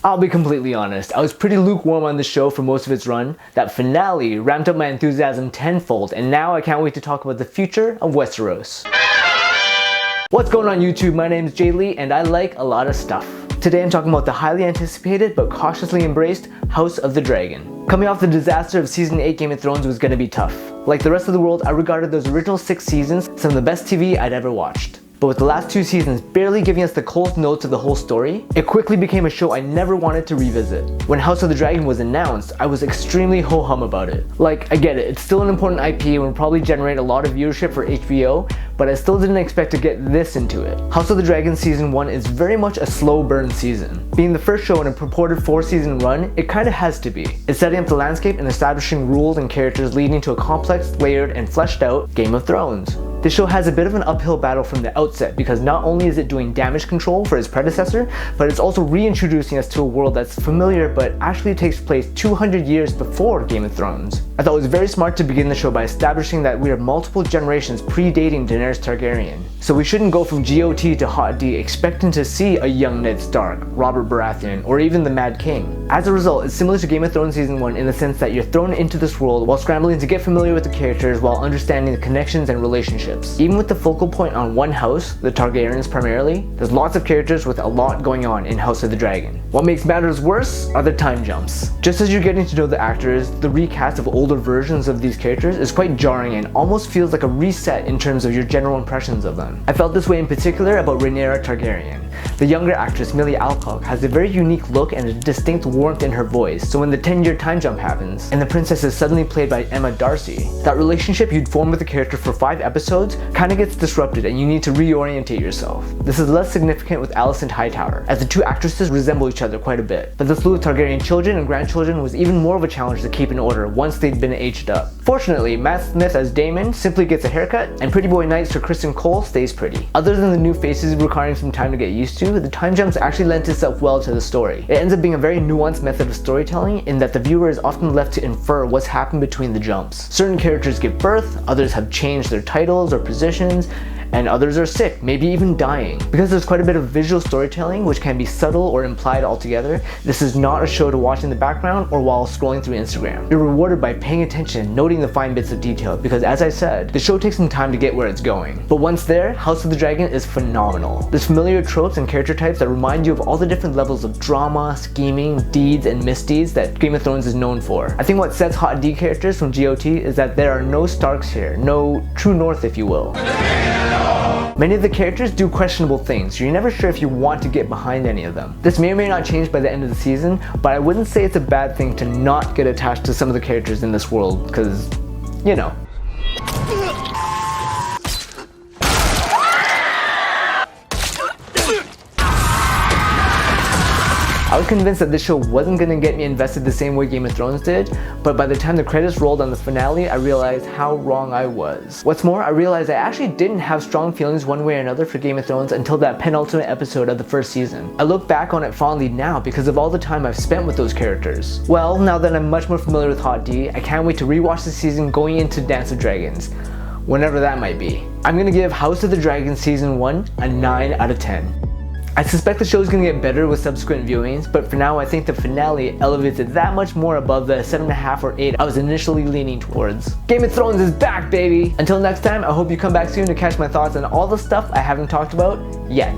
I'll be completely honest, I was pretty lukewarm on the show for most of its run. That finale ramped up my enthusiasm tenfold, and now I can't wait to talk about the future of Westeros. What's going on YouTube? My name is Jay Lee and I like a lot of stuff. Today I'm talking about the highly anticipated but cautiously embraced House of the Dragon. Coming off the disaster of Season 8 Game of Thrones was gonna be tough. Like the rest of the world, I regarded those original 6 seasons some of the best TV I'd ever watched. But with the last 2 seasons barely giving us the cold notes of the whole story, it quickly became a show I never wanted to revisit. When House of the Dragon was announced, I was extremely ho-hum about it. Like, I get it, it's still an important IP and will probably generate a lot of viewership for HBO, but I still didn't expect to get this into it. House of the Dragon Season 1 is very much a slow burn season. Being the first show in a purported 4-season run, it kinda has to be. It's setting up the landscape and establishing rules and characters leading to a complex, layered, and fleshed out Game of Thrones. This show has a bit of an uphill battle from the outset because not only is it doing damage control for its predecessor, but it's also reintroducing us to a world that's familiar but actually takes place 200 years before Game of Thrones. I thought it was very smart to begin the show by establishing that we are multiple generations predating Daenerys Targaryen. So we shouldn't go from GOT to Hot D expecting to see a young Ned Stark, Robert Baratheon, or even the Mad King. As a result, it's similar to Game of Thrones Season 1 in the sense that you're thrown into this world while scrambling to get familiar with the characters while understanding the connections and relationships. Even with the focal point on one house, the Targaryens primarily, there's lots of characters with a lot going on in House of the Dragon. What makes matters worse are the time jumps. Just as you're getting to know the actors, the recast of older versions of these characters is quite jarring and almost feels like a reset in terms of your general impressions of them. I felt this way in particular about Rhaenyra Targaryen. The younger actress Millie Alcock has a very unique look and a distinct warmth in her voice, so when the 10-year time jump happens and the princess is suddenly played by Emma Darcy, that relationship you'd formed with the character for 5 episodes kinda gets disrupted and you need to reorientate yourself. This is less significant with Alicent Hightower, as the 2 actresses resemble each other quite a bit, but the slew of Targaryen children and grandchildren was even more of a challenge to keep in order once they'd been aged up. Fortunately, Matt Smith as Daemon simply gets a haircut, and Pretty Boy Knight Sir Criston Cole stays pretty. Other than the new faces requiring some time to get used to, the time jumps actually lent itself well to the story. It ends up being a very nuanced method of storytelling in that the viewer is often left to infer what's happened between the jumps. Certain characters give birth, others have changed their titles or positions, and others are sick, maybe even dying. Because there's quite a bit of visual storytelling which can be subtle or implied altogether, this is not a show to watch in the background or while scrolling through Instagram. You're rewarded by paying attention and noting the fine bits of detail because, as I said, the show takes some time to get where it's going. But once there, House of the Dragon is phenomenal. There's familiar tropes and character types that remind you of all the different levels of drama, scheming, deeds, and misdeeds that Game of Thrones is known for. I think what sets Hot D characters from GOT is that there are no Starks here, no True North if you will. Many of the characters do questionable things, so you're never sure if you want to get behind any of them. This may or may not change by the end of the season, but I wouldn't say it's a bad thing to not get attached to some of the characters in this world, because, you know. I was convinced that this show wasn't going to get me invested the same way Game of Thrones did, but by the time the credits rolled on the finale, I realized how wrong I was. What's more, I realized I actually didn't have strong feelings one way or another for Game of Thrones until that penultimate episode of the first season. I look back on it fondly now because of all the time I've spent with those characters. Well, now that I'm much more familiar with Hot D, I can't wait to rewatch the season going into Dance of Dragons, whenever that might be. I'm going to give House of the Dragon Season 1 a 9 out of 10. I suspect the show is going to get better with subsequent viewings, but for now I think the finale elevates it that much more above the 7.5 or 8 I was initially leaning towards. Game of Thrones is back, baby! Until next time, I hope you come back soon to catch my thoughts on all the stuff I haven't talked about yet.